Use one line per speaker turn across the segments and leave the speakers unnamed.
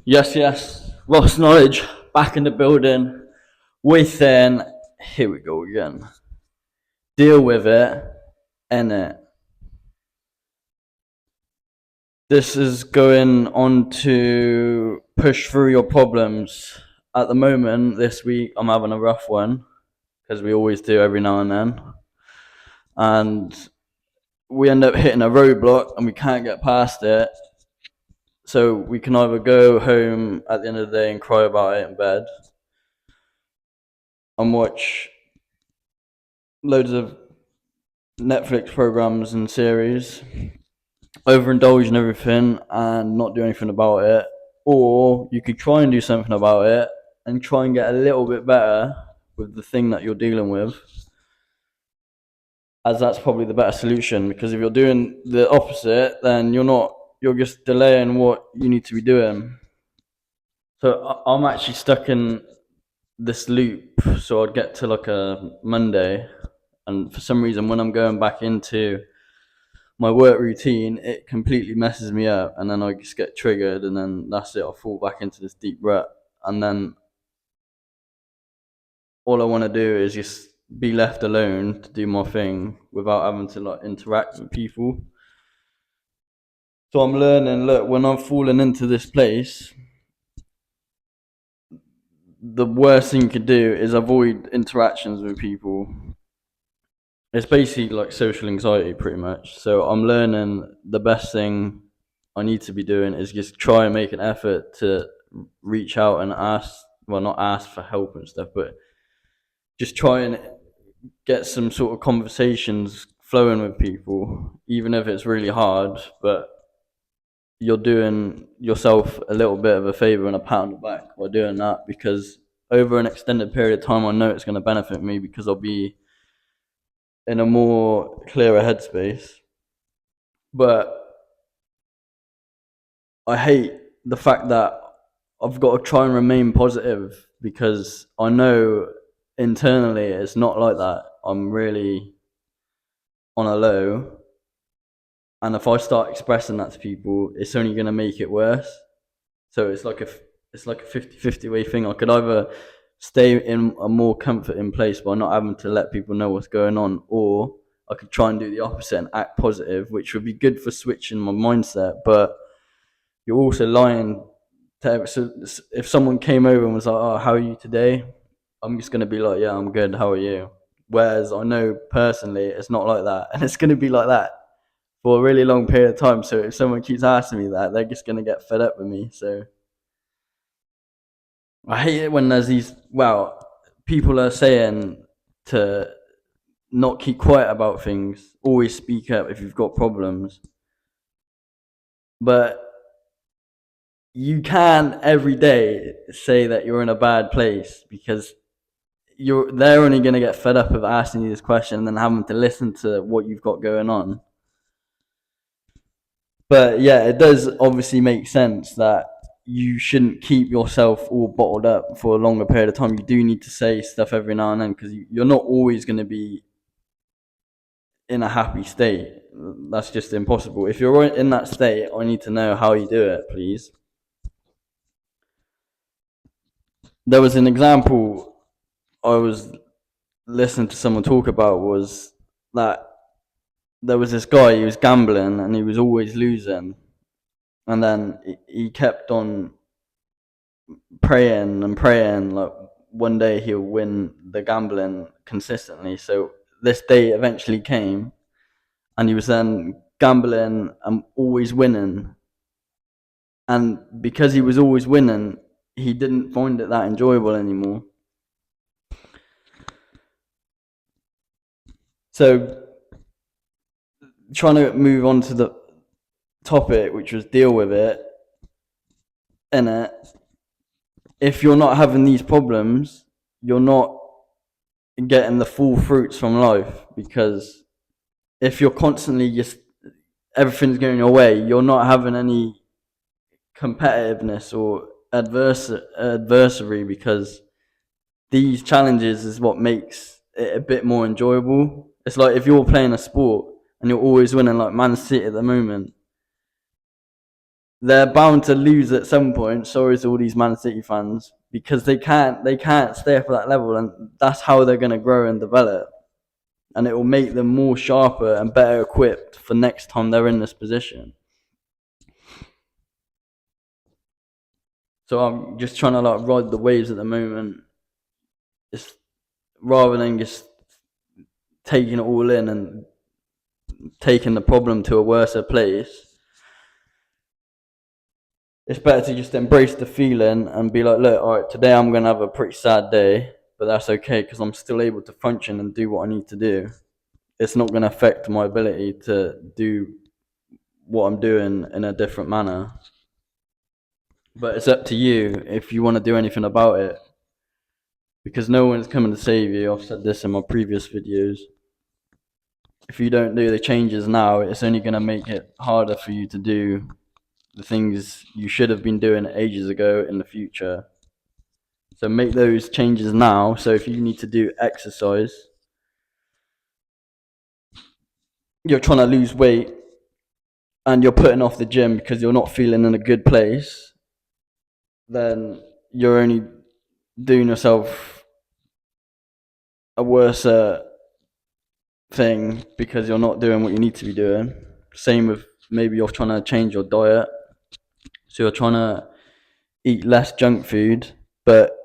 Yes, yes. Ross Knowledge back in the building with here we go again. Deal with it, and this is going on to push through your problems. At the moment, this week, I'm having a rough one because we always do every now and then. And we end up hitting a roadblock and we can't get past it. So we can either go home at the end of the day and cry about it in bed and watch loads of Netflix programs and series, overindulge in everything and not do anything about it, or you could try and do something about it and try and get a little bit better with the thing that you're dealing with, as that's probably the better solution. Because if you're doing the opposite, then you're just delaying what you need to be doing. So I'm actually stuck in this loop. So I'd get to like a Monday, and for some reason, when I'm going back into my work routine, it completely messes me up, and then I just get triggered, and then that's it. I fall back into this deep rut, and then all I want to do is just be left alone to do my thing without having to like interact with people. So I'm learning. Look, when I'm falling into this place, the worst thing you could do is avoid interactions with people. It's basically like social anxiety, pretty much. So I'm learning the best thing I need to be doing is just try and make an effort to reach out and ask, well, not ask for help and stuff, but just try and get some sort of conversations flowing with people, even if it's really hard. But you're doing yourself a little bit of a favor and a pat on the back by doing that, because over an extended period of time, I know it's going to benefit me because I'll be in a more clearer headspace. But I hate the fact that I've got to try and remain positive because I know internally it's not like that. I'm really on a low, and if I start expressing that to people, it's only going to make it worse. So it's like a 50-50 way thing. I could either stay in a more comforting place by not having to let people know what's going on, or I could try and do the opposite and act positive, which would be good for switching my mindset. But you're also lying to, so if someone came over and was like, "Oh, how are you today?" I'm just gonna be like, "Yeah, I'm good. How are you?" Whereas I know personally it's not like that, and it's gonna be like that for a really long period of time. So if someone keeps asking me that, they're just gonna get fed up with me. So I hate it when there's these. Well, people are saying to not keep quiet about things. Always speak up if you've got problems. But you can every day say that you're in a bad place because they're only going to get fed up of asking you this question and then having to listen to what you've got going on. But yeah, it does obviously make sense that you shouldn't keep yourself all bottled up for a longer period of time. You do need to say stuff every now and then because you're not always going to be in a happy state. That's just impossible. If you're in that state, I need to know how you do it, please. There was an example I was listening to someone talk about, was that there was this guy, he was gambling and he was always losing, and then he kept on praying and praying like one day he'll win the gambling consistently. So this day eventually came, and he was then gambling and always winning, and because he was always winning, he didn't find it that enjoyable anymore. So trying to move on to the topic, which was deal with it, in it, if you're not having these problems, you're not getting the full fruits from life, because if you're constantly just everything's going your way, you're not having any competitiveness or adversary, because these challenges is what makes it a bit more enjoyable. It's like if you're playing a sport and you're always winning, like Man City at the moment. they're bound to lose at some point. Sorry to all these Man City fans, because they can't stay up at that level, and that's how they're going to grow and develop. And it will make them more sharper and better equipped for next time they're in this position. So I'm just trying to like ride the waves at the moment, just rather than just taking it all in and taking the problem to a worse place. It's better to just embrace the feeling and be like, look, all right, today I'm going to have a pretty sad day, but that's okay because I'm still able to function and do what I need to do. It's not going to affect my ability to do what I'm doing in a different manner. But it's up to you if you want to do anything about it, because no one's coming to save you. I've said this in my previous videos. If you don't do the changes now, it's only going to make it harder for you to do the things you should have been doing ages ago in the future. So make those changes now. So if you need to do exercise, you're trying to lose weight and you're putting off the gym because you're not feeling in a good place, then you're only doing yourself a worse thing because you're not doing what you need to be doing. Same with maybe you're trying to change your diet. So you're trying to eat less junk food, but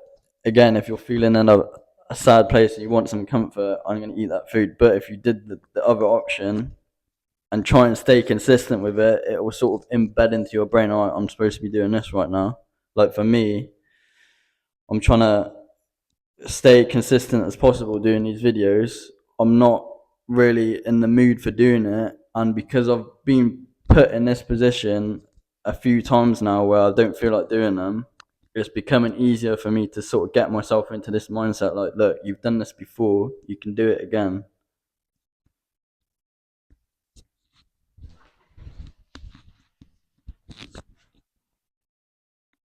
again, if you're feeling in a sad place and you want some comfort, I'm going to eat that food. But if you did the other option and try and stay consistent with it, it will sort of embed into your brain, all right, I'm supposed to be doing this right now. Like for me, I'm trying to stay consistent as possible doing these videos. I'm not really in the mood for doing it, and because I've been put in this position a few times now where I don't feel like doing them, it's becoming easier for me to sort of get myself into this mindset like, look, you've done this before, you can do it again.